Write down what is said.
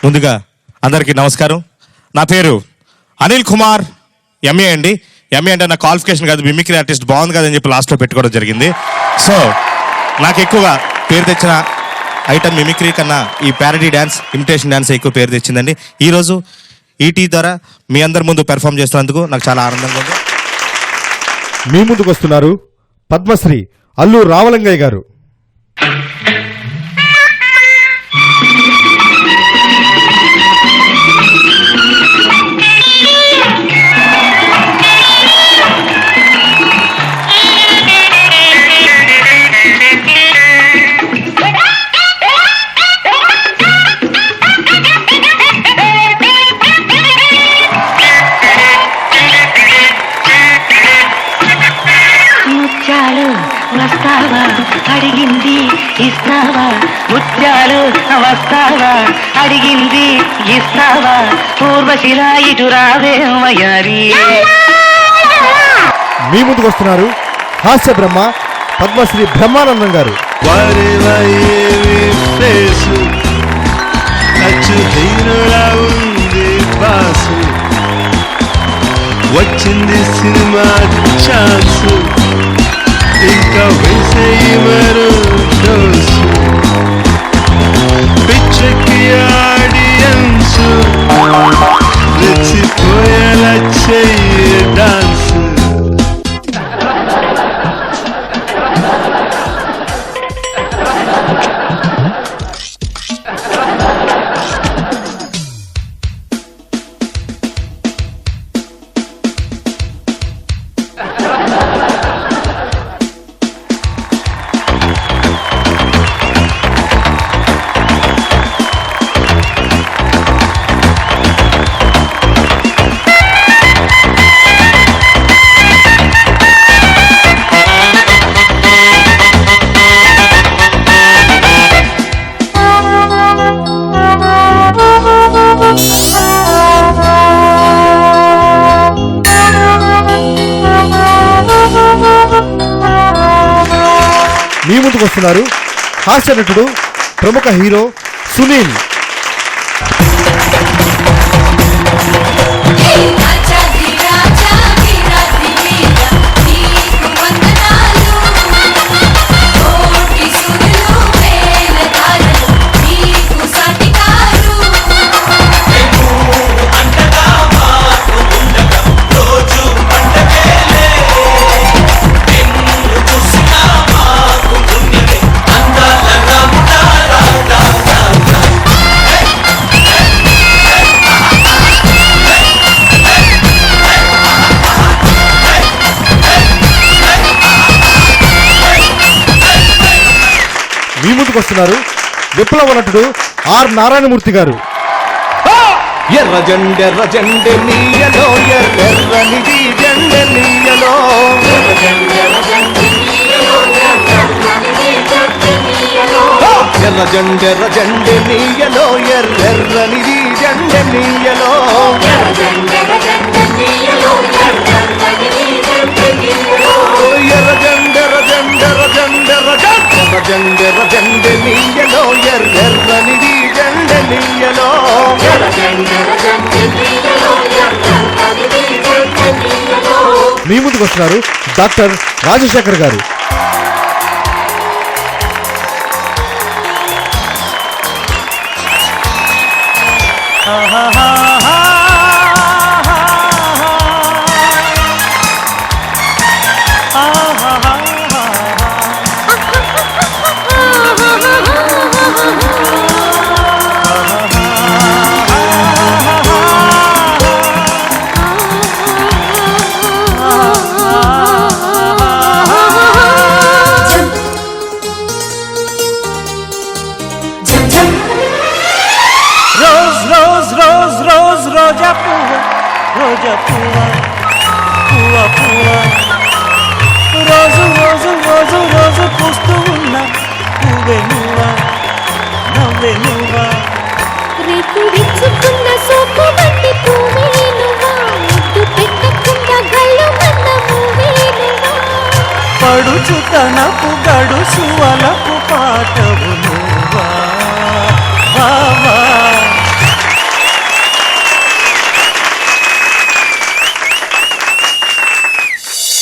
ముందుగా అందరికీ నమస్కారం. నా పేరు అనిల్ కుమార్, ఎంఏ అండి. ఎంఏ అంటే నా క్వాలిఫికేషన్ కాదు, మిమిక్రీ ఆర్టిస్ట్ బాగుంది కదని చెప్పి లాస్ట్లో పెట్టుకోవడం జరిగింది. సో నాకు ఎక్కువగా పేరు తెచ్చిన ఐటమ్ మిమిక్రీ కన్నా ఈ ప్యారడీ డ్యాన్స్, ఇమిటేషన్ డ్యాన్స్ ఎక్కువ పేరు తెచ్చిందండి. ఈరోజు ఈటీ ద్వారా మీ అందరి ముందు పెర్ఫామ్ చేస్తున్నందుకు నాకు చాలా ఆనందంగా ఉంది. మీ ముందుకు వస్తున్నారు పద్మశ్రీ అల్లు రావలంగయ్య గారు. వస్తావా అడిగింది ఇస్తావా, ముత్యాలు వస్తావా అడిగింది ఇస్తావా, పూర్వశిలా ఇటు రావేమయారి. మీ ముందుకు వస్తున్నారు హాస్య బ్రహ్మ పద్మశ్రీ బ్రహ్మానందం గారు. వచ్చింది సినిమా ఛాన్స్, ఇంకా వేసేయి మరో డోసు, పిచ్చకి ఆడియన్స్ రెచ్చిపోయేలా చెయ్యి డాన్స్. మీ ముందుకు వస్తున్నారు హాస్య నటుడు ప్రముఖ హీరో సునీల్. మీ ముందుకు వస్తున్నారు విప్లవ నటుడు ఆర్ నారాయణమూర్తి గారు. ఎర్ర జెండె నీయలో, ఎర్రనిది జెండె నీయలో, ఎర్ర జెండె నీయలో, ఎర్రనిది జెండె నీయలో. జెండె నీయలో, ఎర్రనిది జెండె నీయలో. మీ ముందుకు వస్తున్నారు డాక్టర్ రాజశేఖర్ గారు. రోజా పువ్వా పువ్వా పువ్వా, రోజు రోజు రోజు రోజు పూస్తూ ఉన్నా పువ్వే నువ్వా, నవ్వే నువ్వా. రేపు విచ్చుకున్న సోపు బట్టి పువ్వే నువ్వా, ముద్దు పెట్టకుండా గల్లు మన్న పువ్వే నువ్వా. పడుచుతనపు గడుసు అలపు పాటవు